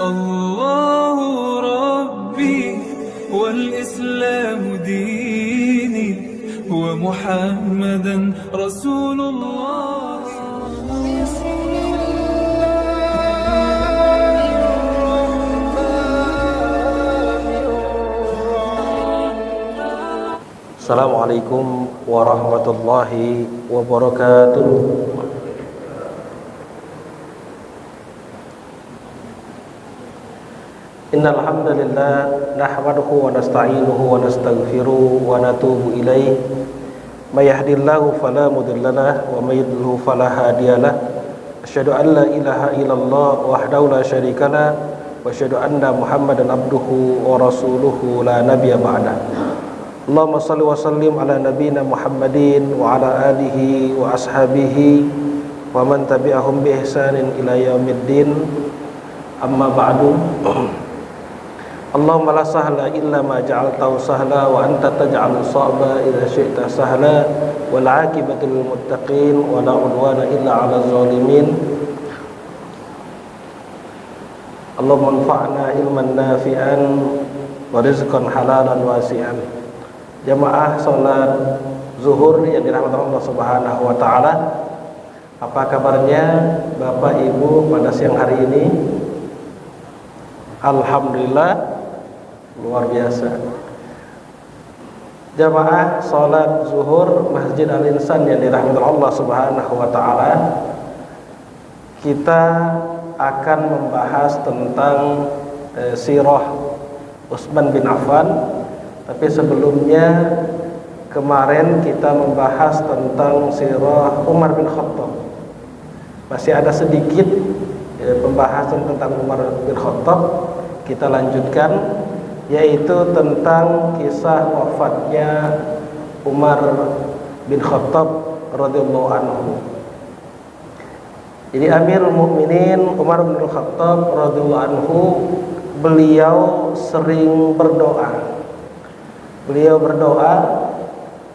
الله ربي والإسلام ديني ومحمدا رسول الله. Assalamualaikum warahmatullahi wabarakatuh. Innal hamdalillah nahmaduhu wa nasta'inuhu wa nastaghfiruh wa natubu ilaih. May yahdihillahu fala mudilla lahu wa may yudlil fala hadiya lahu. Asyhadu an la ilaha illallah wahdahu la syarika lahu wa asyhadu anna Muhammadan abduhu wa rasuluhu la nabiyya ba'da. Allahumma salli wa sallim ala nabiyyina Muhammadin wa ala alihi wa ashabihi wa man tabi'ahum bi ihsanin ila yaumiddin. Amma ba'du. Allahumma la sahla illa ma ja'altahu sahla wa anta taj'alus sa'ba idza syi'ta sahla wal 'aqibatu lil muttaqin wa la 'udwana illa 'alal zalimin. Allahumma anfa'na ilman nafi'an wa rizqan halalan wasi'an. Jamaah salat zuhur yang dirahmati Allah Subhanahu wa taala. Apa kabarnya Bapak Ibu pada siang hari ini? Alhamdulillah luar biasa. Jamaah salat zuhur Masjid Al-Insan yang dirahmati Allah Subhanahu wa taala. Kita akan membahas tentang sirah Utsman bin Affan. Tapi sebelumnya kemarin kita membahas tentang sirah Umar bin Khattab. Masih ada sedikit pembahasan tentang Umar bin Khattab. Kita lanjutkan, yaitu tentang kisah wafatnya Umar bin Khattab radhiyallahu anhu. Jadi Amirul Mukminin Umar bin Khattab radhiyallahu anhu, beliau sering berdoa. Beliau berdoa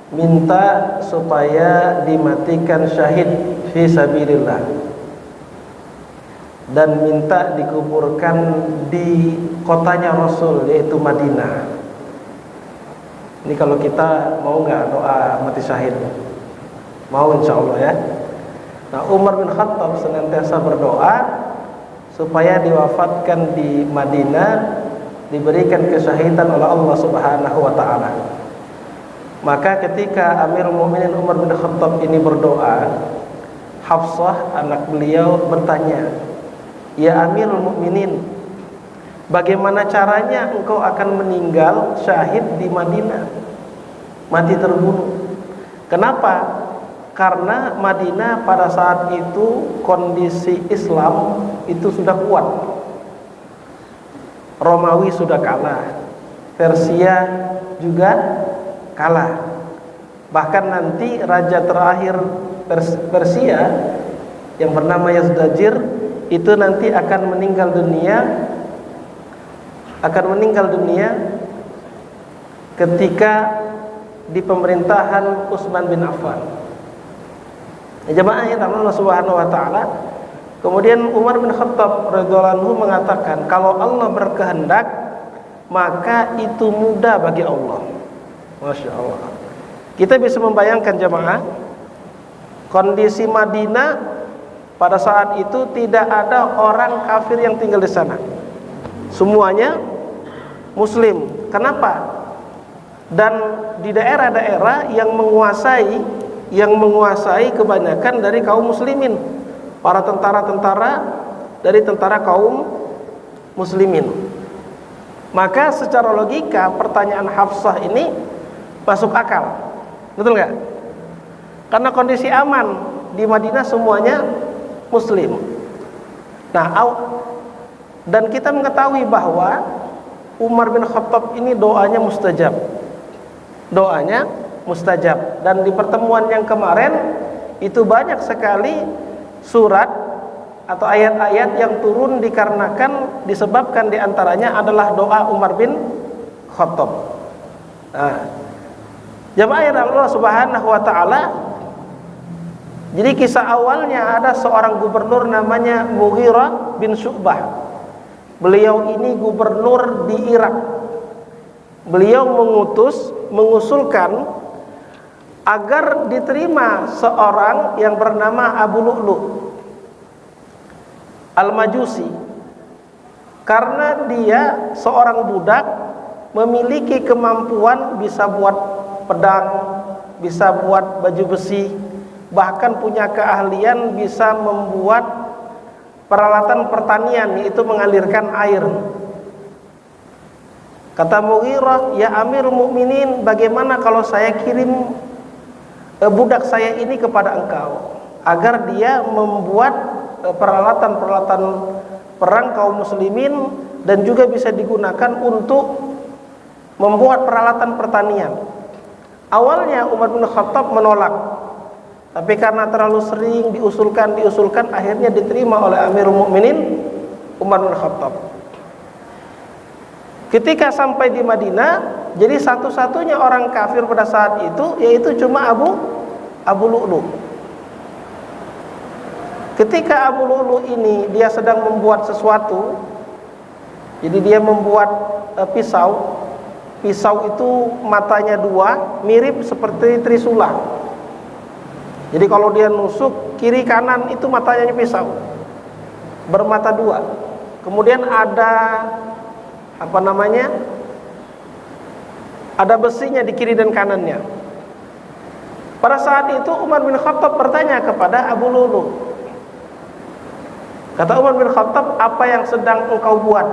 minta supaya dimatikan syahid fi sabilillah dan minta dikuburkan di kotanya Rasul, yaitu Madinah. Ini kalau kita mau nggak doa mati syahid? Mau, insya Allah ya. Nah, Umar bin Khattab senantiasa berdoa supaya diwafatkan di Madinah, diberikan kesyahidan oleh Allah Subhanahu wa taala. Maka ketika Amirul Mukminin Umar bin Khattab ini berdoa, Hafsah anak beliau bertanya, "Ya Amirul Mukminin, bagaimana caranya engkau akan meninggal syahid di Madinah, mati terbunuh?" Kenapa? Karena Madinah pada saat itu kondisi Islam itu sudah kuat. Romawi sudah kalah, Persia juga kalah. Bahkan nanti raja terakhir Persia yang bernama Yazdajir itu nanti akan meninggal dunia ketika di pemerintahan Utsman bin Affan. Jemaah yang Allah Subhanahu wa taala. Kemudian Umar bin Khattab radhiyallahu anhu mengatakan, kalau Allah berkehendak maka itu mudah bagi Allah. Masya Allah. Kita bisa membayangkan jemaah, kondisi Madinah pada saat itu tidak ada orang kafir yang tinggal di sana. Semuanya Muslim. Kenapa? Dan di daerah-daerah yang menguasai kebanyakan dari kaum muslimin. Para tentara-tentara dari tentara kaum muslimin. Maka secara logika pertanyaan Hafsah ini masuk akal. Betul nggak? Karena kondisi aman di Madinah, semuanya muslim. Nah, dan kita mengetahui bahwa Umar bin Khattab ini doanya mustajab. Doanya mustajab. Dan di pertemuan yang kemarin itu banyak sekali surat atau ayat-ayat yang turun dikarenakan disebabkan diantaranya adalah doa Umar bin Khattab. Nah, jemaah yang Allah Subhanahu wa taala, jadi kisah awalnya ada seorang gubernur namanya Mughirah bin Syu'bah. Beliau ini gubernur di Irak. Beliau mengusulkan agar diterima seorang yang bernama Abu Lu'lu' Al-Majusi, karena dia seorang budak, memiliki kemampuan bisa buat pedang, bisa buat baju besi, bahkan punya keahlian bisa membuat peralatan pertanian, yaitu mengalirkan air. Kata Mughirah, "Ya Amirul Mukminin, bagaimana kalau saya kirim budak saya ini kepada engkau agar dia membuat peralatan-peralatan perang kaum muslimin dan juga bisa digunakan untuk membuat peralatan pertanian." Awalnya Umar bin Khattab menolak, tapi karena terlalu sering diusulkan, akhirnya diterima oleh Amirul Mukminin Umar bin Khattab. Ketika sampai di Madinah, jadi satu-satunya orang kafir pada saat itu yaitu cuma Abu Lu'lu'. Ketika Abu Lu'lu' ini dia sedang membuat sesuatu, jadi dia membuat pisau. Pisau itu matanya dua, mirip seperti trisula. Jadi kalau dia nusuk kiri kanan itu matanya pisau, bermata dua. Kemudian ada ada besinya di kiri dan kanannya. Pada saat itu Umar bin Khattab bertanya kepada Abu Lu'lu'. Kata Umar bin Khattab, "Apa yang sedang engkau buat?"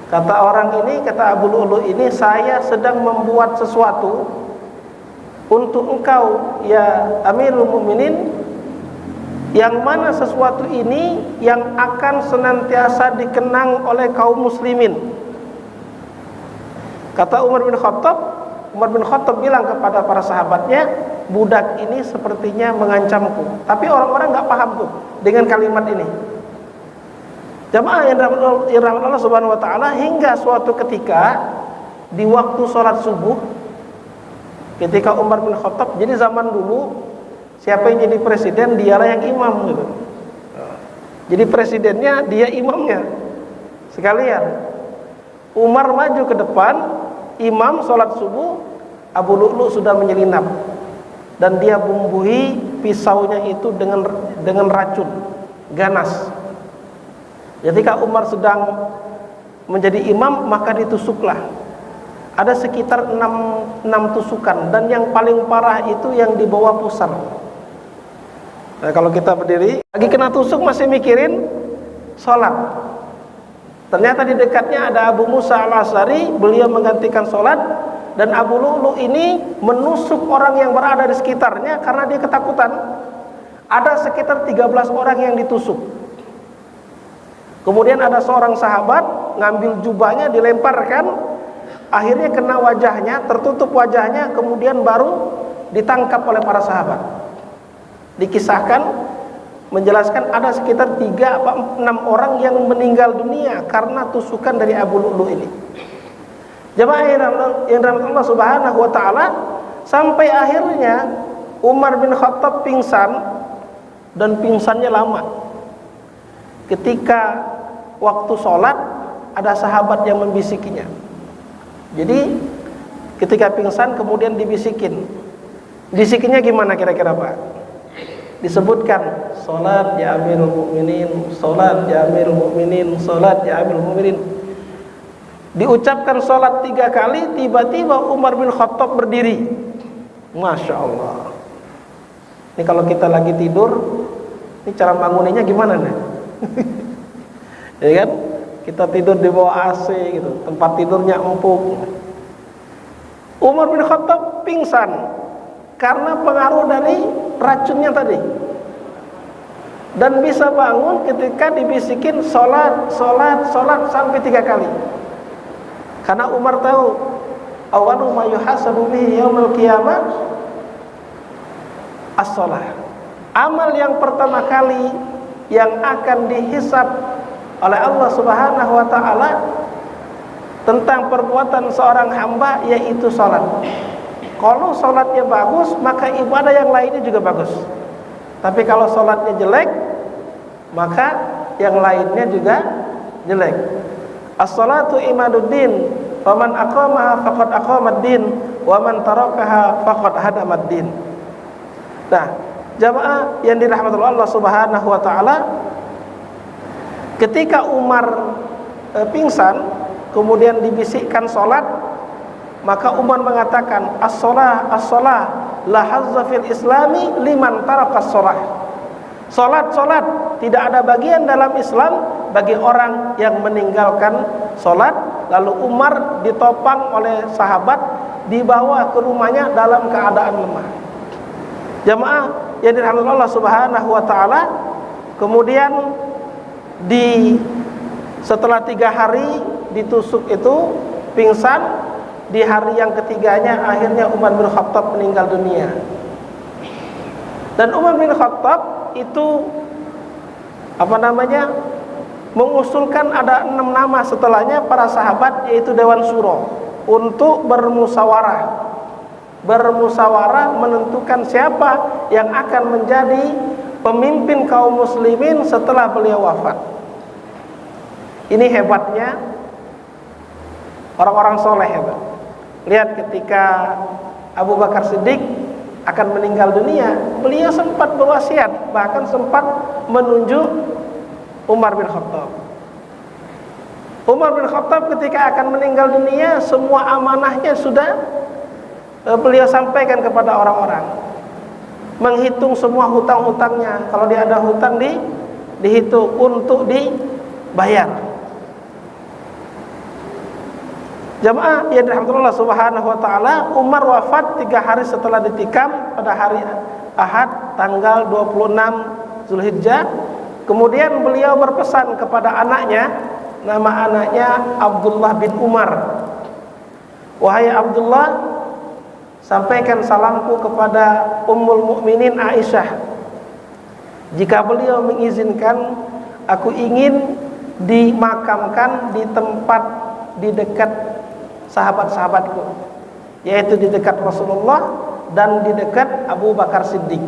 Kata orang ini, kata Abu Lu'lu' ini, "Saya sedang membuat sesuatu untuk engkau ya Amirul Mukminin, yang mana sesuatu ini yang akan senantiasa dikenang oleh kaum muslimin." Kata Umar bin Khattab bilang kepada para sahabatnya, "Budak ini sepertinya mengancamku." Tapi orang-orang nggak paham tuh dengan kalimat ini. Jamaah yang dirahmati Allah Subhanahu wa taala, hingga suatu ketika di waktu sholat subuh, ketika Umar bin Khattab, jadi zaman dulu siapa yang jadi presiden dialah yang imam gitu. Jadi presidennya dia imamnya sekalian. Umar maju ke depan, imam sholat subuh, Abu Lu'lu' sudah menyelinap dan dia bumbuhi pisaunya itu dengan racun ganas. Ketika Umar sedang menjadi imam, maka ditusuklah. Ada sekitar 6 tusukan, dan yang paling parah itu yang di bawah pusar. Nah, kalau kita berdiri lagi kena tusuk masih mikirin sholat. Ternyata di dekatnya ada Abu Musa al-Asy'ari, beliau menggantikan sholat, dan Abu Lu'lu' ini menusuk orang yang berada di sekitarnya karena dia ketakutan. Ada sekitar 13 orang yang ditusuk. Kemudian ada seorang sahabat ngambil jubahnya dilemparkan, akhirnya kena wajahnya, tertutup wajahnya, kemudian baru ditangkap oleh para sahabat. Dikisahkan, menjelaskan ada sekitar 3-6 orang yang meninggal dunia karena tusukan dari Abu Lu'lu' ini. Jemaah yang dirahmati Allah Subhanahu wa taala, sampai akhirnya Umar bin Khattab pingsan, dan pingsannya lama. Ketika waktu sholat, ada sahabat yang membisikinya. Jadi ketika pingsan kemudian dibisikin. Bisikinnya gimana kira-kira Pak? Disebutkan, "Sholat ya Amirul Mukminin, sholat ya Amirul Mukminin, sholat ya Amirul Mukminin." Diucapkan sholat 3 kali, tiba-tiba Umar bin Khattab berdiri. Masya Allah. Ini kalau kita lagi tidur, ini cara banguninnya gimana nih? Ya kan? Kita tidur di bawah AC gitu, tempat tidurnya empuk. Umar bin Khattab pingsan karena pengaruh dari racunnya tadi, dan bisa bangun ketika dibisikin sholat sampai 3 kali. Karena Umar tahu, awalu ma yuhasabu bihi yaumil qiyamah as-shalah. Amal yang pertama kali yang akan dihisab oleh Allah Subhanahu wa taala tentang perbuatan seorang hamba yaitu salat. Kalau salatnya bagus, maka ibadah yang lainnya juga bagus. Tapi kalau salatnya jelek, maka yang lainnya juga jelek. As-salatu imaduddin, faman aqamaha faqad aqamad-din, wa man tarakaha faqad hadamad-din. Nah, jamaah yang dirahmati Allah Subhanahu wa taala, ketika Umar pingsan kemudian dibisikkan salat, maka Umar mengatakan as-shalah as-shalah la hazza fil islami liman taraka as-shalah. Salat tidak ada bagian dalam Islam bagi orang yang meninggalkan salat. Lalu Umar ditopang oleh sahabat, dibawa ke rumahnya dalam keadaan lemah. Jamaah yang dirahmati Allah Subhanahu wa taala, kemudian setelah 3 hari ditusuk itu pingsan, di hari yang ketiganya akhirnya Umar bin Khattab meninggal dunia. Dan Umar bin Khattab itu mengusulkan ada 6 nama setelahnya para sahabat, yaitu Dewan Syuro, untuk bermusyawarah menentukan siapa yang akan menjadi pemimpin kaum muslimin setelah beliau wafat. Ini hebatnya orang-orang soleh itu. Lihat ketika Abu Bakar Siddiq akan meninggal dunia, beliau sempat berwasiat, bahkan sempat menunjuk Umar bin Khattab. Umar bin Khattab ketika akan meninggal dunia, semua amanahnya sudah beliau sampaikan kepada orang-orang. Menghitung semua hutang-hutangnya. Kalau dia ada hutang dihitung untuk dibayar. Jamaah yang dirahmati Allah Subhanahu wa taala, Umar wafat 3 hari setelah ditikam pada hari Ahad tanggal 26 Zulhijjah. Kemudian beliau berpesan kepada anaknya, nama anaknya Abdullah bin Umar. Wahai Abdullah, sampaikan salamku kepada Ummul Mukminin Aisyah. Jika beliau mengizinkan, aku ingin dimakamkan di tempat di dekat sahabat-sahabatku, yaitu di dekat Rasulullah dan di dekat Abu Bakar Siddiq.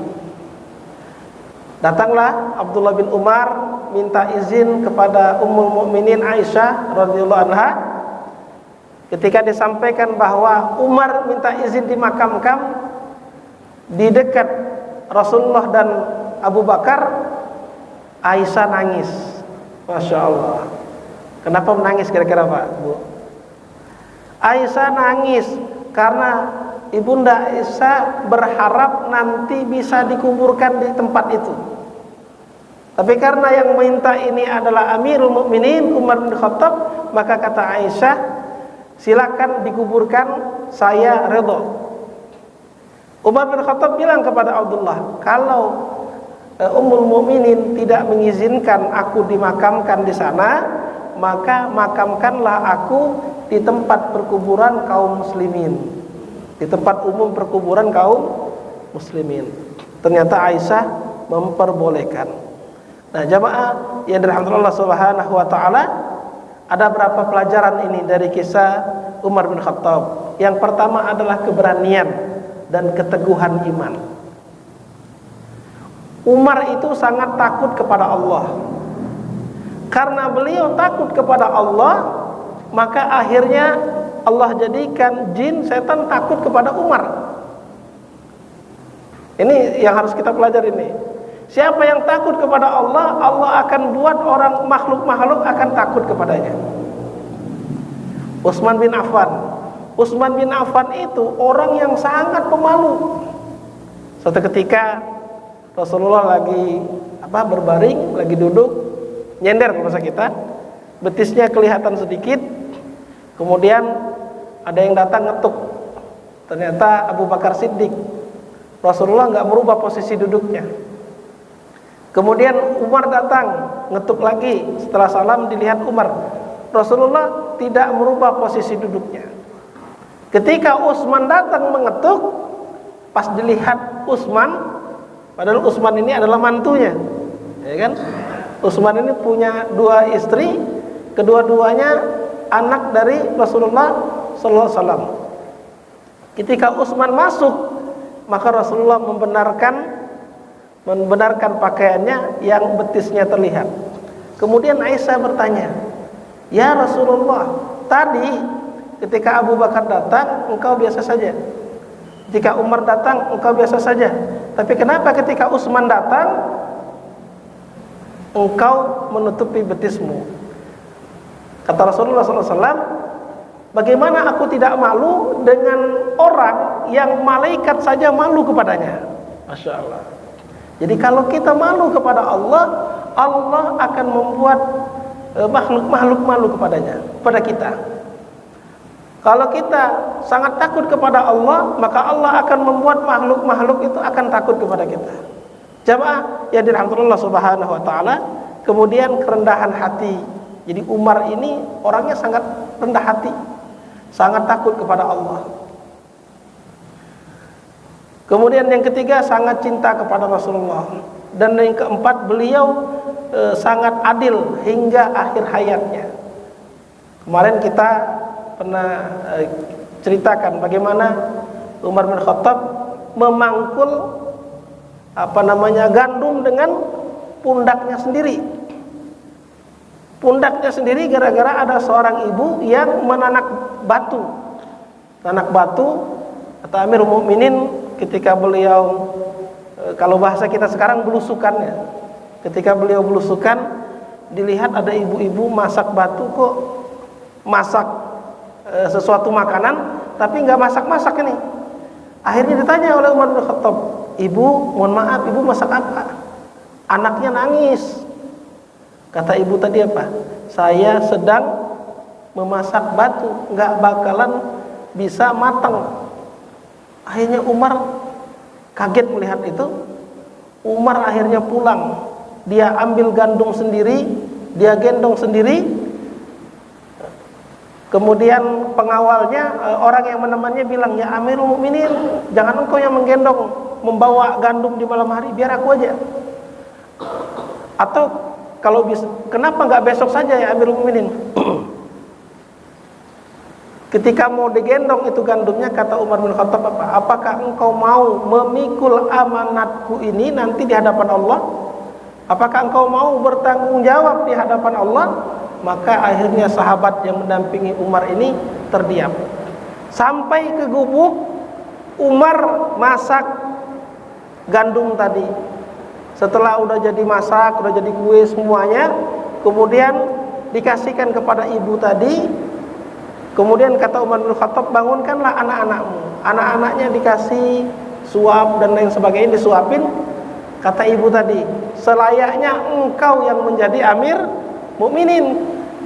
Datanglah Abdullah bin Umar minta izin kepada Ummul Mukminin Aisyah radhiyallahu anha. Ketika disampaikan bahwa Umar minta izin dimakamkan di dekat Rasulullah dan Abu Bakar, Aisyah nangis. Masya Allah. Kenapa menangis kira-kira Pak, Bu? Aisyah nangis karena Ibunda Aisyah berharap nanti bisa dikuburkan di tempat itu. Tapi karena yang minta ini adalah Amirul Mukminin Umar bin Khattab, maka kata Aisyah, silakan dikuburkan, saya redha. Umar bin Khattab bilang kepada Abdullah, kalau Ummul Mukminin tidak mengizinkan aku dimakamkan di sana, maka makamkanlah aku di tempat perkuburan kaum muslimin, di tempat umum perkuburan kaum muslimin. Ternyata Aisyah memperbolehkan. Nah, jamaah yang dirahmati Allah Subhanahu wa taala, ada berapa pelajaran ini dari kisah Umar bin Khattab? Yang pertama adalah keberanian dan keteguhan iman. Umar itu sangat takut kepada Allah. Karena beliau takut kepada Allah, maka akhirnya Allah jadikan jin setan takut kepada Umar. Ini yang harus kita pelajari ini. Siapa yang takut kepada Allah, Allah akan buat orang makhluk-makhluk akan takut kepadanya. Utsman bin Affan itu orang yang sangat pemalu. Suatu ketika Rasulullah lagi berbaring, lagi duduk, nyender ke bahasa kita, betisnya kelihatan sedikit. Kemudian ada yang datang ngetuk. Ternyata Abu Bakar Siddiq. Rasulullah nggak merubah posisi duduknya. Kemudian Umar datang ngetuk lagi. Setelah salam dilihat Umar. Rasulullah tidak merubah posisi duduknya. Ketika Utsman datang mengetuk, pas dilihat Utsman, padahal Utsman ini adalah mantunya, ya kan? Utsman ini punya 2 istri, kedua-duanya anak dari Rasulullah sallallahu alaihi wasallam. Ketika Utsman masuk, maka Rasulullah membenarkan pakaiannya yang betisnya terlihat. Kemudian Aisyah bertanya, "Ya Rasulullah, tadi ketika Abu Bakar datang engkau biasa saja. Ketika Umar datang engkau biasa saja. Tapi kenapa ketika Utsman datang engkau menutupi betismu?" Kata Rasulullah SAW, "Bagaimana aku tidak malu dengan orang yang malaikat saja malu kepadanya?" Masya Allah. Jadi kalau kita malu kepada Allah, Allah akan membuat makhluk-makhluk malu kepada kita. Kalau kita sangat takut kepada Allah, maka Allah akan membuat makhluk-makhluk itu akan takut kepada kita. Jamaah yang dirahmati Allah Subhanahu wa taala, kemudian kerendahan hati. Jadi Umar ini orangnya sangat rendah hati, sangat takut kepada Allah. Kemudian yang ketiga, sangat cinta kepada Rasulullah. Dan yang keempat, beliau sangat adil hingga akhir hayatnya. Kemarin kita pernah ceritakan bagaimana Umar bin Khattab memangkul gandum dengan pundaknya sendiri. Pundaknya sendiri gara-gara ada seorang ibu yang menanak batu. Nanak batu, kata Amirul Mukminin ketika beliau, kalau bahasa kita sekarang, belusukannya. Ketika beliau belusukan, dilihat ada ibu-ibu masak batu, kok masak sesuatu makanan tapi nggak masak-masak ini. Akhirnya ditanya oleh Umar bin Khattab, "Ibu, mohon maaf, ibu masak apa?" Anaknya nangis. Kata ibu tadi apa? "Saya sedang memasak batu, nggak bakalan bisa matang." Akhirnya Umar kaget melihat itu. Umar akhirnya pulang. Dia ambil gandum sendiri, dia gendong sendiri. Kemudian pengawalnya, orang yang menemannya bilang, "Ya Amirul Mukminin, jangan engkau yang menggendong, membawa gandum di malam hari, biar aku aja." Atau kalau bisa, kenapa nggak besok saja ya Amirul Mukminin? Ketika mau digendong itu gandumnya, kata Umar bin Khattab apa? "Apakah engkau mau memikul amanatku ini nanti di hadapan Allah? Apakah engkau mau bertanggung jawab di hadapan Allah?" Maka akhirnya sahabat yang mendampingi Umar ini terdiam. Sampai ke gubuk, Umar masak gandum tadi. Setelah udah jadi masak, udah jadi kue semuanya, kemudian dikasihkan kepada ibu tadi. Kemudian kata Umar bin Khattab, "Bangunkanlah anak-anakmu." Anak-anaknya dikasih suap dan lain sebagainya, disuapin. Kata ibu tadi, "Selayaknya engkau yang menjadi Amir Mukminin,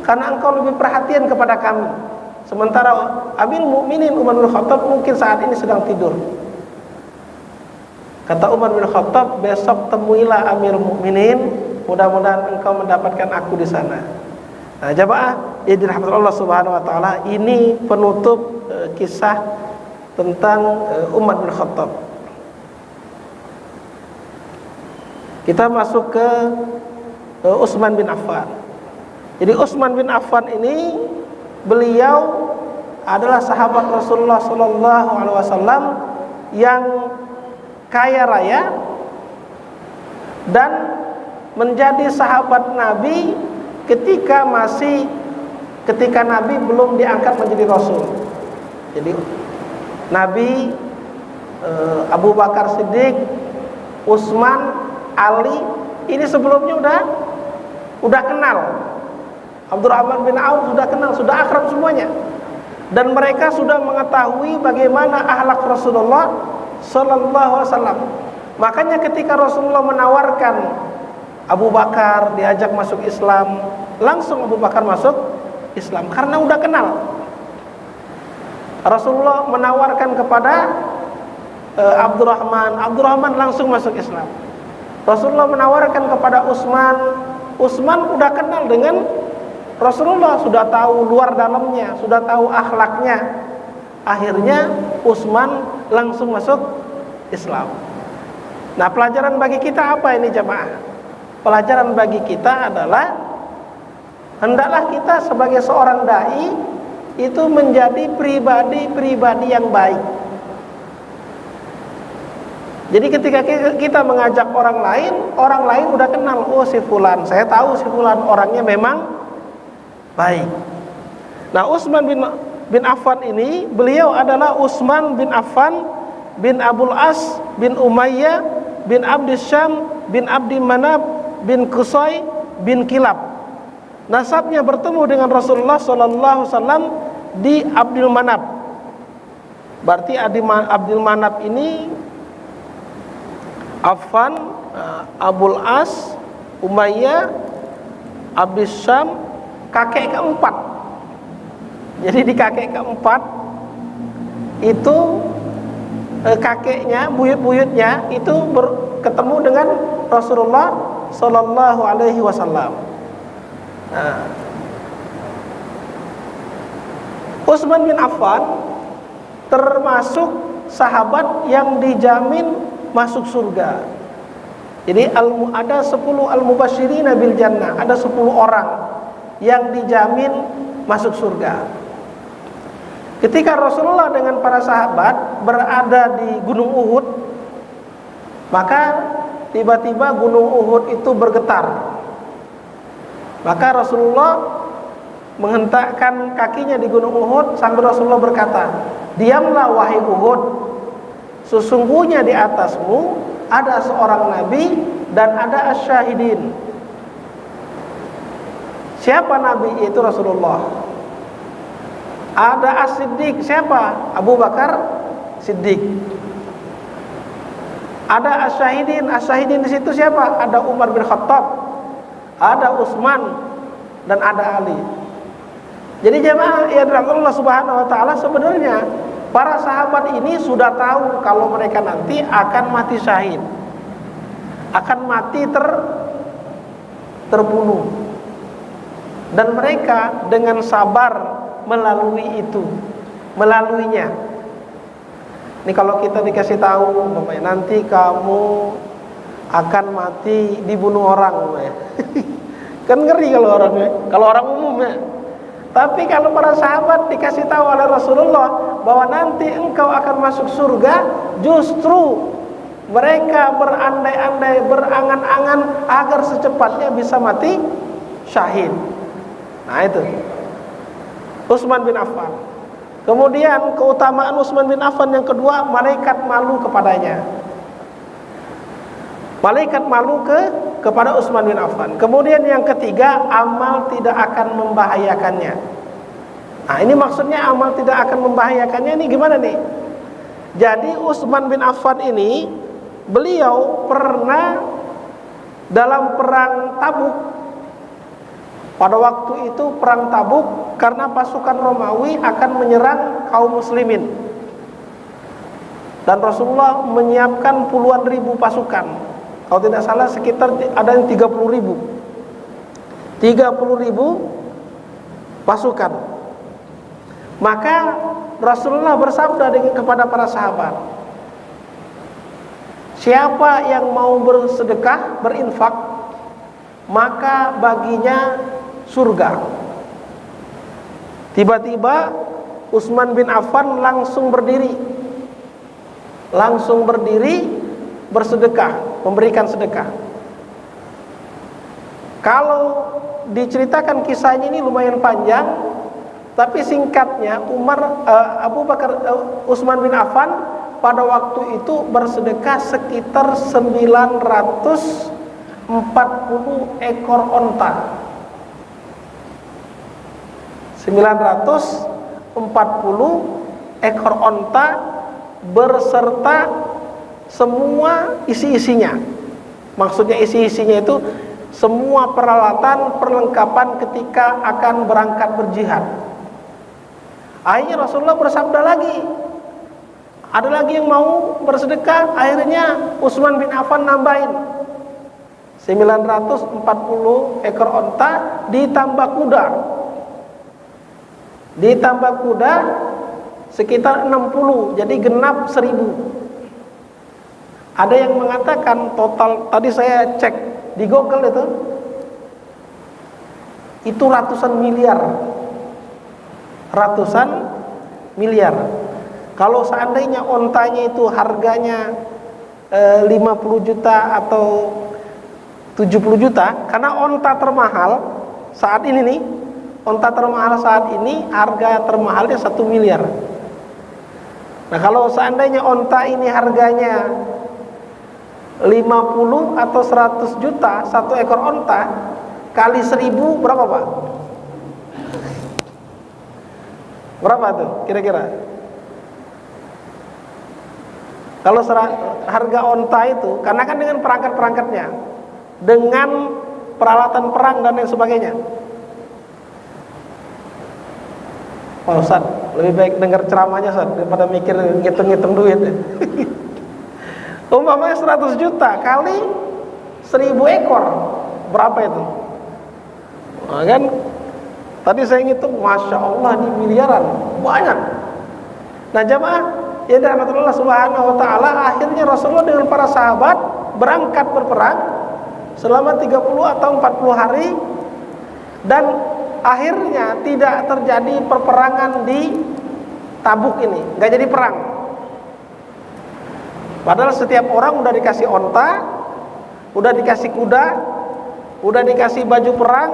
karena engkau lebih perhatian kepada kami." Sementara Amir Mukminin Umar bin Khattab mungkin saat ini sedang tidur. Kata Umar bin Khattab, "Besok temuilah Amir Mukminin, mudah-mudahan engkau mendapatkan aku di sana." Nah, jamaah yang dirahmati Allah Subhanahu wa taala, ini penutup kisah tentang Umar bin Khattab. Kita masuk ke Utsman bin Affan. Jadi Utsman bin Affan ini, beliau adalah sahabat Rasulullah sallallahu alaihi wasallam yang kaya raya dan menjadi sahabat Nabi ketika Nabi belum diangkat menjadi Rasul. Jadi Nabi, Abu Bakar Siddiq, Utsman, Ali ini sebelumnya udah kenal. Abdurrahman bin Auf sudah kenal, sudah akrab semuanya. Dan mereka sudah mengetahui bagaimana akhlak Rasulullah sallallahu alaihi wasallam. Makanya ketika Rasulullah menawarkan Abu Bakar diajak masuk Islam, langsung Abu Bakar masuk Islam karena udah kenal. Rasulullah menawarkan kepada Abdurrahman langsung masuk Islam. Rasulullah menawarkan kepada Utsman udah kenal dengan Rasulullah, sudah tahu luar dalamnya, sudah tahu akhlaknya. Akhirnya Utsman langsung masuk Islam. Nah, pelajaran bagi kita apa ini jamaah? Pelajaran bagi kita adalah hendaklah kita sebagai seorang dai itu menjadi pribadi yang baik. Jadi ketika kita mengajak orang lain udah kenal, oh si fulan, saya tahu si fulan orangnya memang Baik. Nah, Utsman bin Affan ini, beliau adalah Utsman bin Affan bin Abul As bin Umayyah bin Abdi Syam bin Abdi Manab bin Qusay bin Kilab. Nasabnya bertemu dengan Rasulullah sallallahu alaihi wasallam di Abdul Manab. Berarti Abdul Manab ini Affan, Abul As, Umayyah, Abdi Syam, kakek keempat. Jadi di kakek keempat itu kakeknya, buyut-buyutnya itu ketemu dengan Rasulullah sallallahu alaihi wasallam. Utsman bin Affan termasuk sahabat yang dijamin masuk surga. Jadi ada 10 al-mubasysyirina bil jannah, ada 10 orang yang dijamin masuk surga. Ketika Rasulullah dengan para sahabat berada di Gunung Uhud, maka tiba-tiba Gunung Uhud itu bergetar. Maka Rasulullah menghentakkan kakinya di Gunung Uhud sambil Rasulullah berkata, "Diamlah wahai Uhud, sesungguhnya di atasmu ada seorang nabi dan ada asyahidin." Siapa nabi itu? Rasulullah. Ada as-siddiq. Siapa? Abu Bakar Siddiq. Ada asyahidin. Asyahidin di situ siapa? Ada Umar bin Khattab, ada Utsman, dan ada Ali. Jadi jemaah yang dirahmati Allah Subhanahu wa taala, sebenarnya para sahabat ini sudah tahu kalau mereka nanti akan mati syahid, akan mati terbunuh, dan mereka dengan sabar melaluinya. Ini kalau kita dikasih tahu nanti kamu akan mati dibunuh orang, kan ngeri kalau orang umum ya. Tapi kalau para sahabat dikasih tahu oleh Rasulullah bahwa nanti engkau akan masuk surga, justru mereka berandai-andai, berangan-angan agar secepatnya bisa mati syahid. Nah itu Utsman bin Affan. Kemudian keutamaan Utsman bin Affan yang kedua, malaikat malu kepadanya. Malaikat malu kepada Utsman bin Affan. Kemudian yang ketiga, amal tidak akan membahayakannya. Nah, ini maksudnya amal tidak akan membahayakannya ini gimana nih? Jadi Utsman bin Affan ini, beliau pernah dalam perang Tabuk. Pada waktu itu perang Tabuk, karena pasukan Romawi akan menyerang kaum muslimin, dan Rasulullah menyiapkan puluhan ribu pasukan. Kalau tidak salah sekitar ada yang 30.000 pasukan. Maka Rasulullah bersabda kepada para sahabat, siapa yang mau bersedekah, berinfak, maka baginya surga. Tiba-tiba Utsman bin Affan langsung berdiri bersedekah, memberikan sedekah. Kalau diceritakan kisahnya ini lumayan panjang, tapi singkatnya Utsman bin Affan pada waktu itu bersedekah sekitar 940 ekor onta. 940 ekor onta berserta semua isi-isinya. Maksudnya isi-isinya itu semua peralatan, perlengkapan ketika akan berangkat berjihad. Akhirnya Rasulullah bersabda lagi, ada lagi yang mau bersedekah. Akhirnya Utsman bin Affan nambahin 940 ekor onta ditambah kuda sekitar 60, jadi genap 1000. Ada yang mengatakan total, tadi saya cek di Google itu ratusan miliar. Kalau seandainya ontanya itu harganya 50 juta atau 70 juta, karena onta termahal saat ini nih, onta termahal saat ini harga termahalnya 1 miliar. Nah, kalau seandainya onta ini harganya 50 atau 100 juta satu ekor onta, kali 1000 berapa Pak? Berapa tuh kira-kira? Kalau harga onta itu, karena kan dengan perangkat-perangkatnya, dengan peralatan perang dan lain sebagainya. Pak Ustaz, lebih baik dengar ceramahnya Ustaz daripada mikir ngitung-ngitung duit. Umpamanya 100 juta kali 1000 ekor, berapa itu? Nah, kan tadi saya ngitung, Masya Allah, ini miliaran, banyak. Nah jamaah ya rahmatullah subhanahu wa ta'ala, akhirnya Rasulullah dengan para sahabat berangkat berperang selama 30 atau 40 hari, dan akhirnya tidak terjadi perperangan di Tabuk ini, nggak jadi perang. Padahal setiap orang udah dikasih onta, udah dikasih kuda, udah dikasih baju perang,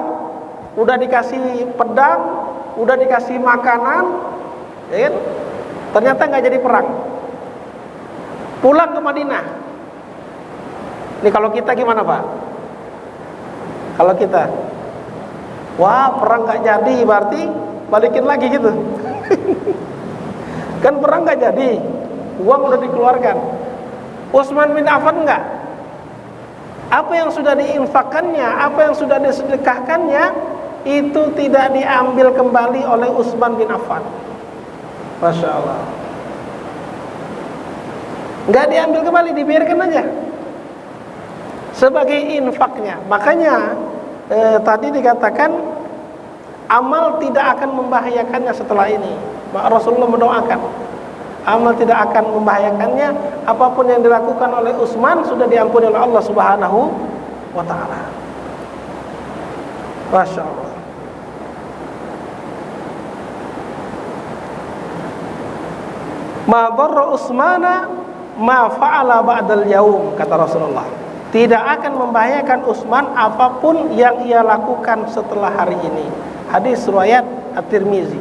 udah dikasih pedang, udah dikasih makanan, ya kan? Ternyata nggak jadi perang. Pulang ke Madinah. Ini kalau kita gimana Pak? Kalau kita, wah perang nggak jadi, berarti balikin lagi gitu. Kan perang nggak jadi, uang udah dikeluarkan. Utsman bin Affan enggak. Apa yang sudah diinfakkannya, apa yang sudah disedekahkannya, itu tidak diambil kembali oleh Utsman bin Affan. Masya Allah. Enggak diambil kembali, dibiarkan aja sebagai infaknya. Makanya tadi dikatakan amal tidak akan membahayakannya setelah ini. Rasulullah mendoakan amal tidak akan membahayakannya. Apapun yang dilakukan oleh Utsman sudah diampuni oleh Allah Subhanahu wa ta'ala. Masya Allah. Ma dharra Utsmana ma fa'ala ba'dal yaum, kata Rasulullah. Tidak akan membahayakan Utsman apapun yang ia lakukan setelah hari ini. Hadis riwayat At-Tirmizi.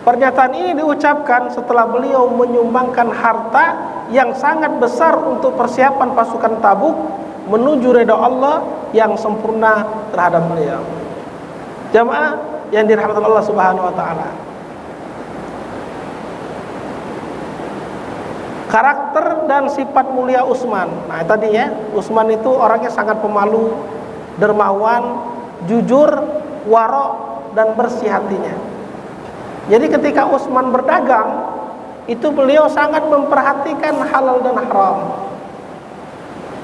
Pernyataan ini diucapkan setelah beliau menyumbangkan harta yang sangat besar untuk persiapan pasukan Tabuk menuju ridha Allah yang sempurna terhadap beliau. Jamaah yang dirahmati Allah Subhanahu wa taala. Karakter dan sifat mulia Utsman. Nah, tadi ya, Utsman itu orangnya sangat pemalu, dermawan, jujur, warok, dan bersih hatinya. Jadi ketika Utsman berdagang, itu beliau sangat memperhatikan halal dan haram.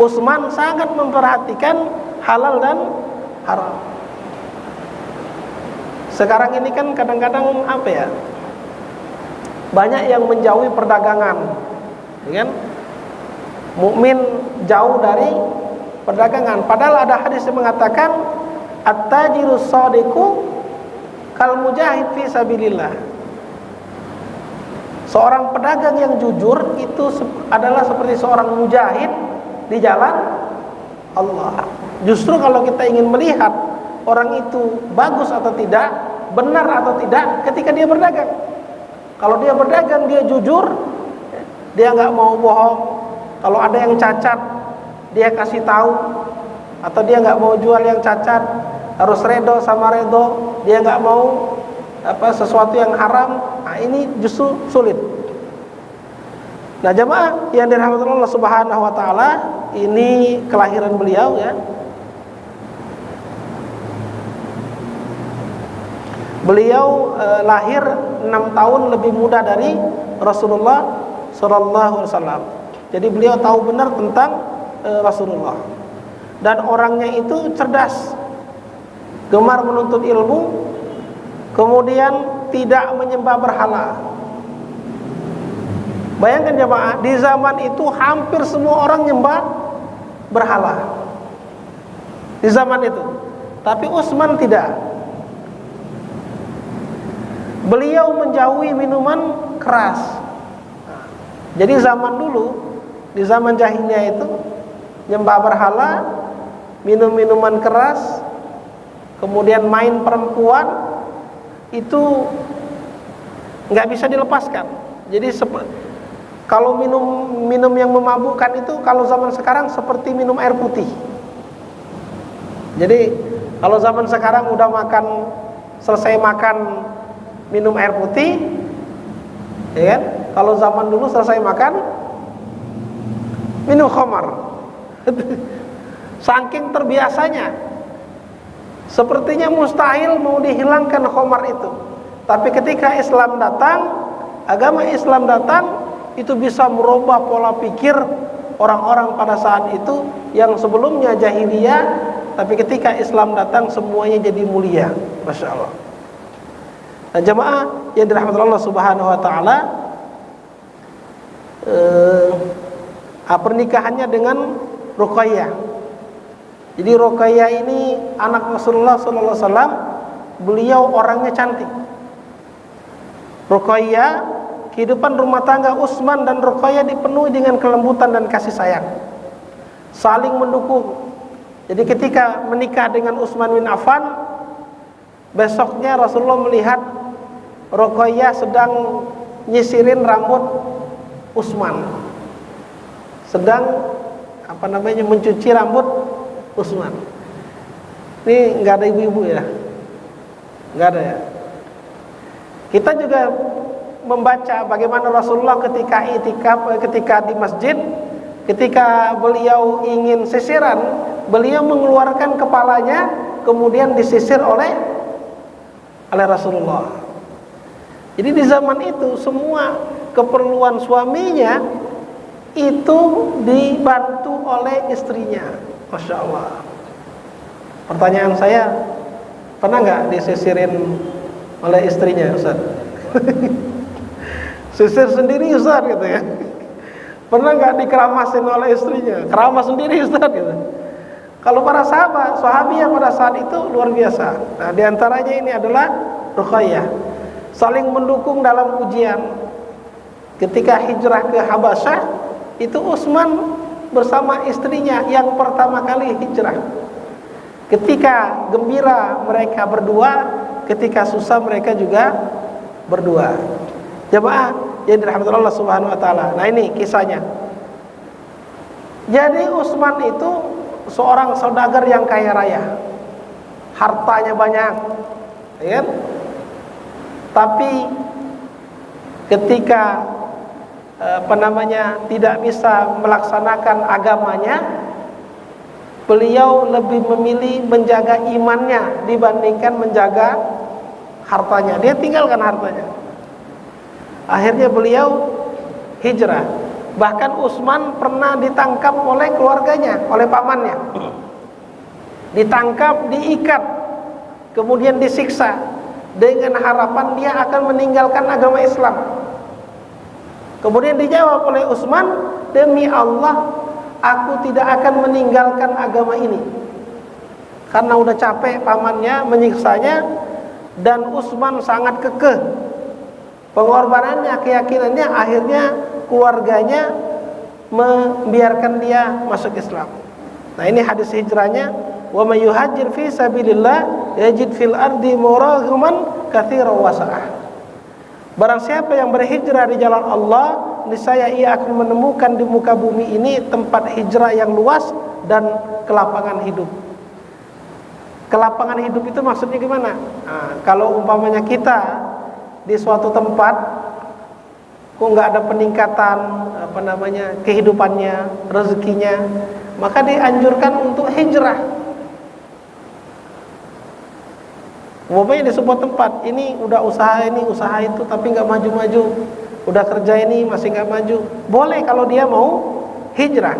Utsman sangat memperhatikan halal dan haram. Sekarang ini kan kadang-kadang apa ya, banyak yang menjauhi perdagangan, kan? Mukmin jauh dari perdagangan. Padahal ada hadis yang mengatakan at-tajirus shadiqu kal mujahid fi sabilillah. Seorang pedagang yang jujur itu adalah seperti seorang mujahid di jalan Allah. Justru kalau kita ingin melihat orang itu bagus atau tidak, benar atau tidak, ketika dia berdagang. Kalau dia berdagang, dia jujur, dia nggak mau bohong. Kalau ada yang cacat, dia kasih tahu. Atau dia nggak mau jual yang cacat, harus redo sama redo. Dia nggak mau sesuatu yang haram. Nah, ini justru sulit. Nah, jamaah yang dirahmati Allah Subhanahu wa taala, ini kelahiran beliau ya. Beliau lahir 6 tahun lebih muda dari Rasulullah sallallahu alaihi wasallam. Jadi beliau tahu benar tentang Rasulullah. Dan orangnya itu cerdas, gemar menuntut ilmu, kemudian tidak menyembah berhala. Bayangkan jemaah, di zaman itu hampir semua orang nyembah berhala. Di zaman itu. Tapi Utsman tidak. Beliau menjauhi minuman keras. Jadi zaman dulu, di zaman jahiliyah itu, nyembah berhala, minum minuman keras, kemudian main perempuan, itu nggak bisa dilepaskan. Jadi kalau minum yang memabukkan itu kalau zaman sekarang seperti minum air putih. Jadi kalau zaman sekarang udah selesai makan minum air putih, ya kan? Kalau zaman dulu selesai makan minum khamar. Saking terbiasanya, sepertinya mustahil mau dihilangkan khamar itu. Tapi ketika Islam datang, agama Islam datang, itu bisa merubah pola pikir orang-orang pada saat itu yang sebelumnya jahiliyah, tapi ketika Islam datang semuanya jadi mulia. Masya Allah. Nah, jamaah yang dirahmati Allah Subhanahu Wa Taala, pernikahannya dengan Ruqayyah. Jadi Ruqayyah ini anak Rasulullah Sallallahu Alaihi Wasallam. Beliau orangnya cantik. Ruqayyah, kehidupan rumah tangga Utsman dan Ruqayyah dipenuhi dengan kelembutan dan kasih sayang, saling mendukung. Jadi ketika menikah dengan Utsman bin Affan, besoknya Rasulullah melihat Ruqayyah sedang nyisirin rambut Utsman, sedang mencuci rambut Utsman. Ini nggak ada ibu-ibu ya, nggak ada ya. Kita juga membaca bagaimana Rasulullah ketika i'tikaf, ketika di masjid, ketika beliau ingin sisiran, beliau mengeluarkan kepalanya kemudian disisir oleh Rasulullah. Jadi di zaman itu semua keperluan suaminya itu dibantu oleh istrinya. Masya Allah. Pertanyaan saya, pernah nggak disisirin oleh istrinya, Ustaz? Sisir sendiri, Ustaz, gitu ya. Pernah nggak dikeramasin oleh istrinya? Keramas sendiri, Ustaz, gitu. Kalau para sahabi yang pada saat itu luar biasa. Nah, diantaranya ini adalah Ruqayyah, saling mendukung dalam ujian. Ketika hijrah ke Habasyah, itu Utsman bersama istrinya yang pertama kali hijrah. Ketika gembira mereka berdua, ketika susah mereka juga berdua. Jemaah yang dirahmati Allah Subhanahu Wa Taala. Nah, ini kisahnya. Jadi Utsman itu seorang saudagar yang kaya raya, hartanya banyak, ya. Tapi ketika tidak bisa melaksanakan agamanya, beliau lebih memilih menjaga imannya dibandingkan menjaga hartanya. Dia tinggalkan hartanya. Akhirnya beliau hijrah. Bahkan Utsman pernah ditangkap oleh keluarganya, oleh pamannya. Ditangkap, diikat, kemudian disiksa dengan harapan dia akan meninggalkan agama Islam. Kemudian dijawab oleh Utsman, demi Allah, aku tidak akan meninggalkan agama ini. Karena udah capek pamannya menyiksanya, dan Utsman sangat kekeh pengorbanannya, keyakinannya. Akhirnya keluarganya membiarkan dia masuk Islam. Nah, ini hadis hijrahnya, wa may yuhajir fi sabilillah yajid fil ardi muraghaman katsiran wa sa'ah. Barang siapa yang berhijrah di jalan Allah, niscaya ia akan menemukan di muka bumi ini tempat hijrah yang luas dan kelapangan hidup. Kelapangan hidup itu maksudnya gimana? Nah, kalau umpamanya kita di suatu tempat kok nggak ada peningkatan kehidupannya, rezekinya, maka dianjurkan untuk hijrah. Umpamanya di sebuah tempat ini udah usaha ini usaha itu tapi nggak maju-maju, udah kerja ini masih nggak maju, boleh kalau dia mau hijrah.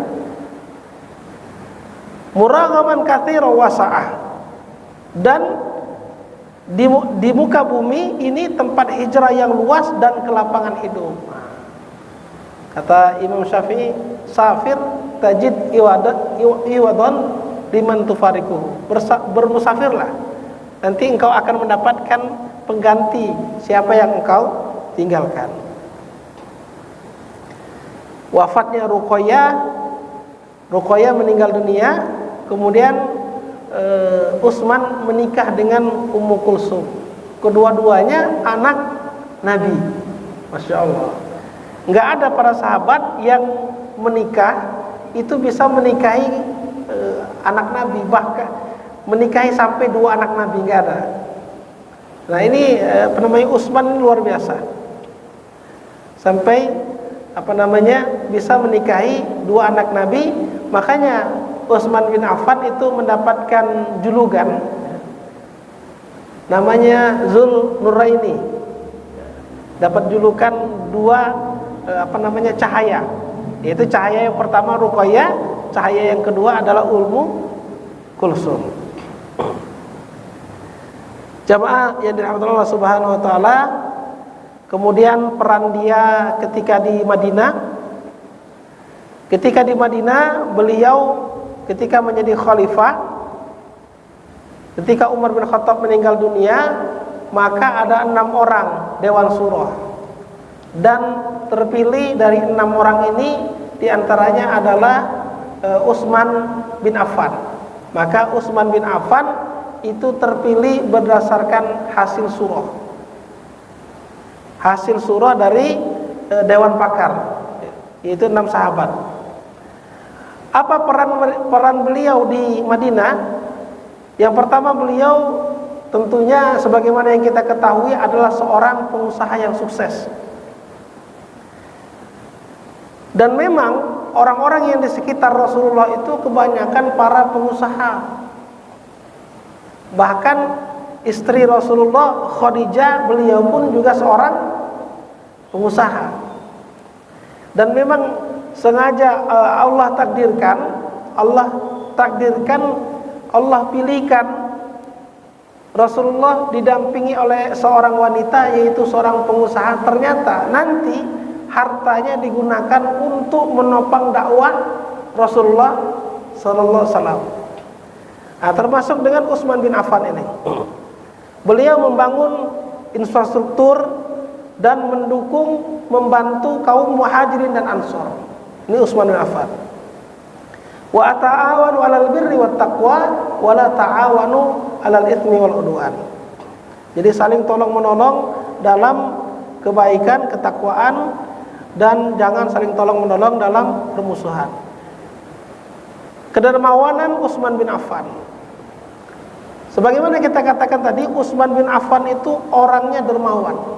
Muraghaman katsiran wa sa'ah. Dan di muka bumi ini tempat hijrah yang luas dan kelapangan hidup. Kata Imam Syafi'i, safir tajid iwadan liman tufariquhu. Bermusafirlah, nanti engkau akan mendapatkan pengganti siapa yang engkau tinggalkan. Wafatnya Ruqayyah meninggal dunia, kemudian Utsman menikah dengan Ummu Kulsum. kedua-duanya anak Nabi. Masya Allah. Nggak ada para sahabat yang menikah itu bisa menikahi anak Nabi, bahkan menikahi sampai 2 anak Nabi, nggak ada. Nah ini Utsman luar biasa, sampai bisa menikahi 2 anak Nabi. Makanya Utsman bin Affan itu mendapatkan julukan namanya Zul Nuraini, dapat julukan 2 cahaya, yaitu cahaya yang pertama Ruqayyah, cahaya yang kedua adalah Ummu Kulsum. Jamaah yang dirahmati Allah Subhanahu wa taala, kemudian peran dia ketika di Madinah. Ketika di Madinah, beliau ketika menjadi khalifah, ketika Umar bin Khattab meninggal dunia, maka ada 6 orang Dewan Syuro, dan terpilih dari 6 orang ini diantaranya adalah Utsman bin Affan. Maka Utsman bin Affan itu terpilih berdasarkan hasil syuro dari Dewan Pakar, yaitu 6 sahabat. Apa peran beliau di Madinah? Yang pertama, beliau tentunya sebagaimana yang kita ketahui adalah seorang pengusaha yang sukses. Dan memang orang-orang yang di sekitar Rasulullah itu kebanyakan para pengusaha. Bahkan istri Rasulullah Khadijah, beliau pun juga seorang pengusaha. Dan memang sengaja Allah pilihkan Rasulullah didampingi oleh seorang wanita, yaitu seorang pengusaha. Ternyata nanti hartanya digunakan untuk menopang dakwah Rasulullah sallallahu alaihi wasallam. Termasuk dengan Utsman bin Affan ini. Beliau membangun infrastruktur dan membantu kaum Muhajirin dan Ansor. Ini Utsman bin Affan. Wa ta'awanu 'alal birri wat taqwa wa la ta'awanu 'alal itsmi wal 'udwan. Jadi saling tolong-menolong dalam kebaikan, ketakwaan, dan jangan saling tolong-menolong dalam permusuhan. Kedermawanan Utsman bin Affan. Sebagaimana kita katakan tadi, Utsman bin Affan itu orangnya dermawan.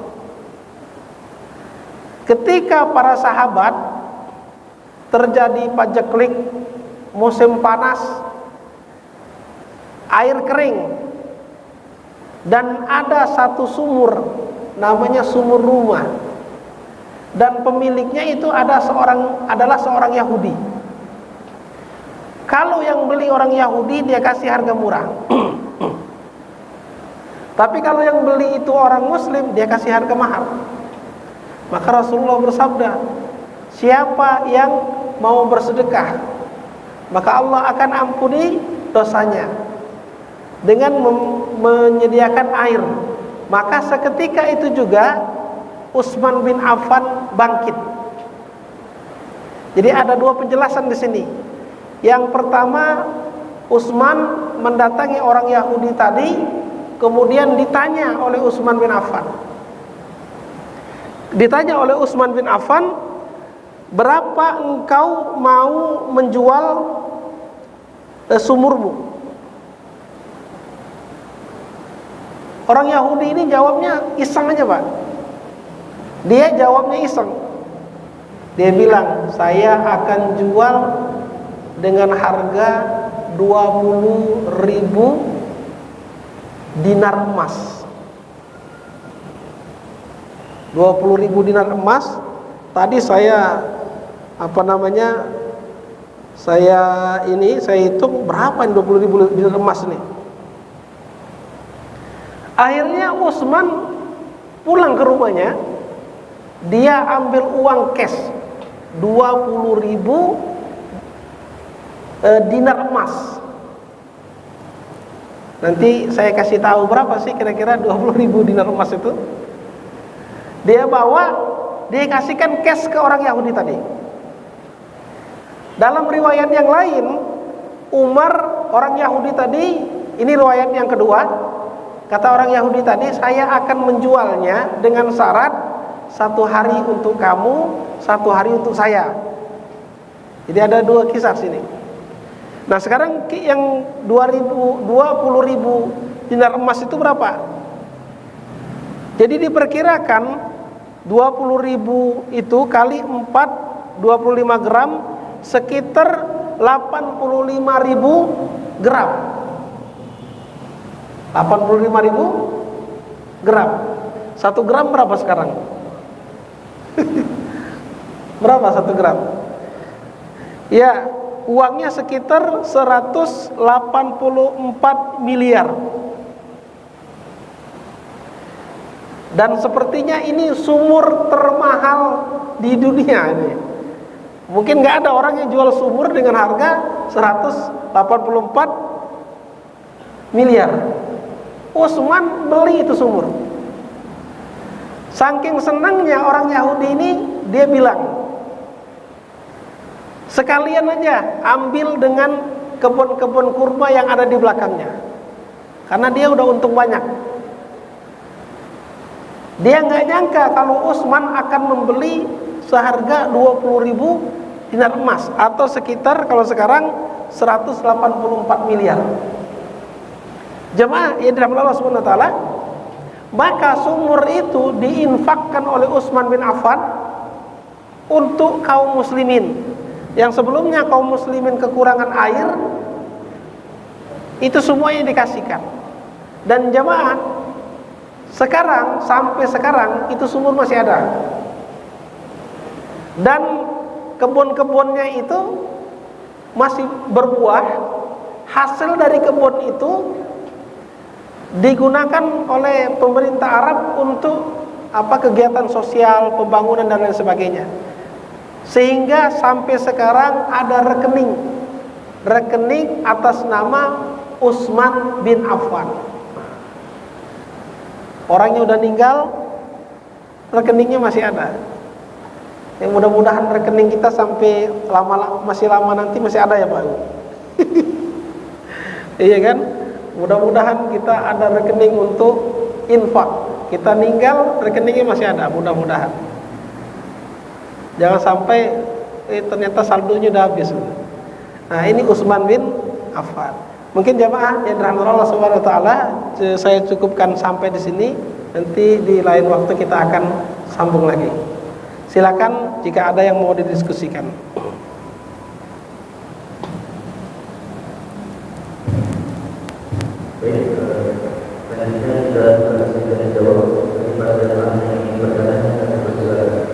Ketika para sahabat terjadi paceklik, musim panas, air kering, dan ada satu sumur namanya sumur rumah, dan pemiliknya itu adalah seorang Yahudi. Kalau yang beli orang Yahudi, dia kasih harga murah. Tapi kalau yang beli itu orang Muslim, dia kasih harga mahal. Maka Rasulullah bersabda, siapa yang mau bersedekah, maka Allah akan ampuni dosanya dengan menyediakan air. Maka seketika itu juga Utsman bin Affan bangkit. Jadi ada 2 penjelasan di sini. Yang pertama, Utsman mendatangi orang Yahudi tadi, kemudian ditanya oleh Utsman bin Affan. Ditanya oleh Utsman bin Affan, berapa engkau mau menjual sumurmu? Orang Yahudi ini jawabnya iseng aja, Pak. Dia jawabnya iseng. Dia bilang, saya akan jual dengan harga 20.000 dinar emas. 20.000 dinar emas. Tadi saya saya hitung berapa ini 20.000 dinar emas nih. Akhirnya Utsman pulang ke rumahnya, dia ambil uang cash 20.000 dinar emas. Nanti saya kasih tahu berapa sih kira-kira 20.000 dinar emas itu. Dia bawa, dia kasihkan cash ke orang Yahudi tadi. Dalam riwayat yang lain, Umar, orang Yahudi tadi, ini riwayat yang kedua, Kata orang Yahudi tadi, saya akan menjualnya dengan syarat 1 hari untuk kamu, 1 hari untuk saya. Jadi ada 2 kisah sini. Nah sekarang yang 20.000 dinar emas itu berapa? Jadi diperkirakan 20.000 itu kali 4, 25 gram, sekitar 85.000 gram. 85.000 gram. 1 gram berapa sekarang? Berapa 1 gram? Ya, uangnya sekitar 184 miliar. Dan sepertinya ini sumur termahal di dunia ini. Mungkin nggak ada orang yang jual sumur dengan harga 184 miliar. Utsman beli itu sumur. Saking senangnya orang Yahudi ini, dia bilang, sekalian aja ambil dengan kebun-kebun kurma yang ada di belakangnya, karena dia udah untung banyak. Dia nggak nyangka kalau Utsman akan membeli seharga 20.000 dinar emas, atau sekitar kalau sekarang 184 miliar. Jemaah yang dirahmati Allah Subhanahu wa taala, maka sumur itu diinfakkan oleh Utsman bin Affan untuk kaum muslimin. Yang sebelumnya kaum muslimin kekurangan air, itu semuanya dikasihkan. Dan jemaah, sekarang sampai sekarang itu sumur masih ada. Dan kebun-kebunnya itu masih berbuah. Hasil dari kebun itu digunakan oleh pemerintah Arab untuk kegiatan sosial, pembangunan dan lain sebagainya. Sehingga sampai sekarang ada rekening atas nama Utsman bin Affan. Orangnya udah meninggal, rekeningnya masih ada. Yang mudah-mudahan rekening kita sampai masih lama nanti masih ada ya Pak. Iya kan? Mudah-mudahan kita ada rekening untuk infak. Kita meninggal, rekeningnya masih ada, mudah-mudahan. Jangan sampai ternyata saldonya udah habis. Nah, ini Utsman bin Affan. Mungkin jamaah yang dirahmati Allah Subhanahu wa taala, saya cukupkan sampai di sini. Nanti di lain waktu kita akan sambung lagi. Silakan jika ada yang mau didiskusikan. Baik, selanjutnya sudah jawab daripada jamaah yang ingin bertanya dan bersilakan.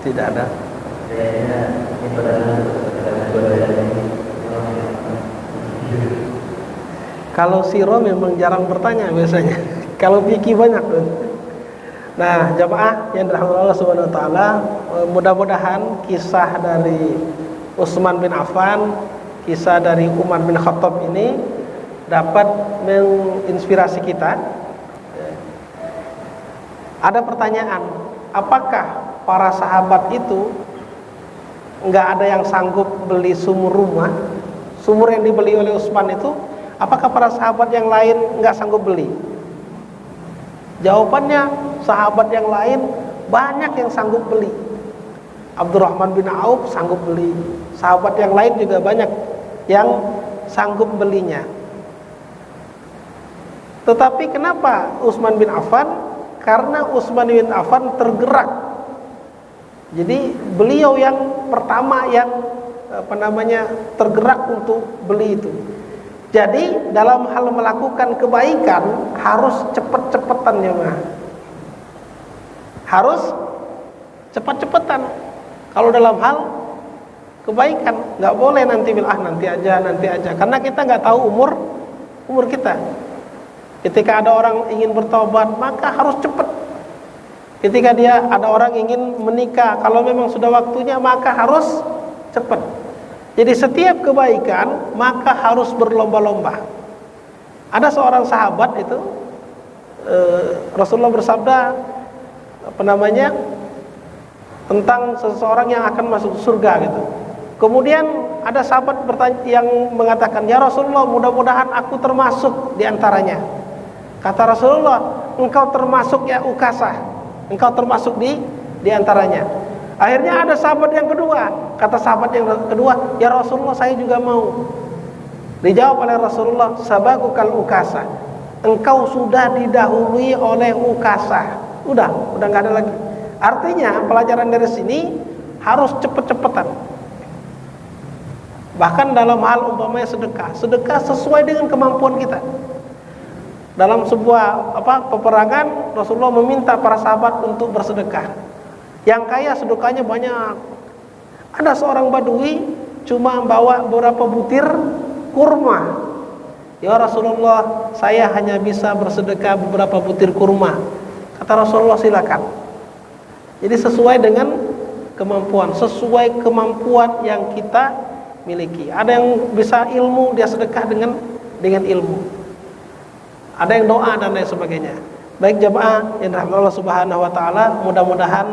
Tidak ada. Kalau siro memang jarang bertanya biasanya. Kalau fikih banyak. Nah, jamaah yang dirahmati Allah Subhanahu wa taala, mudah-mudahan kisah dari Utsman bin Affan, kisah dari Umar bin Khattab ini dapat menginspirasi kita. Ada pertanyaan, apakah para sahabat itu nggak ada yang sanggup beli sumur rumah, sumur yang dibeli oleh Utsman itu? Apakah para sahabat yang lain nggak sanggup beli? Jawabannya, sahabat yang lain banyak yang sanggup beli. Abdurrahman bin Auf sanggup beli. Sahabat yang lain juga banyak yang sanggup belinya. Tetapi kenapa Utsman bin Affan? Karena Utsman bin Affan tergerak. Jadi beliau yang pertama yang tergerak untuk beli itu. Jadi dalam hal melakukan kebaikan harus cepet-cepetan ya mah. Harus cepet-cepetan. Kalau dalam hal kebaikan nggak boleh nanti bilang nanti aja. Karena kita nggak tahu umur kita. Ketika ada orang ingin bertobat maka harus cepet. Ketika ada orang ingin menikah, kalau memang sudah waktunya maka harus cepet. Jadi setiap kebaikan maka harus berlomba-lomba. Ada seorang sahabat itu Rasulullah bersabda tentang seseorang yang akan masuk surga gitu. Kemudian ada sahabat yang mengatakan, "Ya Rasulullah, mudah-mudahan aku termasuk di antaranya." Kata Rasulullah, "Engkau termasuk ya Ukasah. Engkau termasuk di antaranya." Akhirnya ada sahabat yang kedua. Kata sahabat yang kedua, "Ya Rasulullah, saya juga mau." Dijawab oleh Rasulullah, "Sabaqukal Ukasah." Engkau sudah didahului oleh Ukasah. Udah nggak ada lagi. Artinya pelajaran dari sini harus cepet-cepetan. Bahkan dalam hal umpamanya sedekah sesuai dengan kemampuan kita. Dalam sebuah peperangan, Rasulullah meminta para sahabat untuk bersedekah. Yang kaya sedekahnya banyak. Ada seorang badui cuma bawa beberapa butir kurma. "Ya Rasulullah, saya hanya bisa bersedekah beberapa butir kurma." Kata Rasulullah, "Silakan." Jadi sesuai dengan kemampuan, sesuai kemampuan yang kita miliki. Ada yang bisa ilmu, dia sedekah dengan ilmu. Ada yang doa dan lain sebagainya. Baik jamaah yang dirahmati Allah Subhanahu wa taala, mudah-mudahan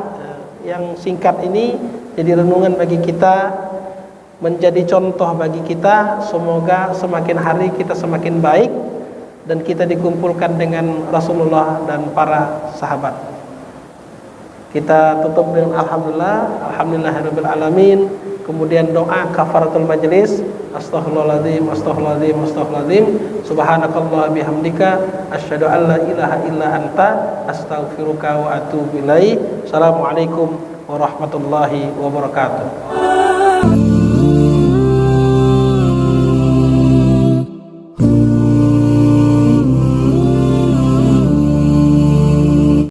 yang singkat ini jadi renungan bagi kita, menjadi contoh bagi kita. Semoga semakin hari kita semakin baik dan kita dikumpulkan dengan Rasulullah dan para sahabat. Kita tutup dengan alhamdulillahirabbil alamin. Kemudian doa kafaratul majlis, astaghfirullahaladzim, astaghfirullahaladzim, astaghfirullahaladzim, subhanakallah bihamdika, asyhadu an la ilaha illa anta, astaghfiruka wa atubu ilaik. Assalamualaikum warahmatullahi wabarakatuh.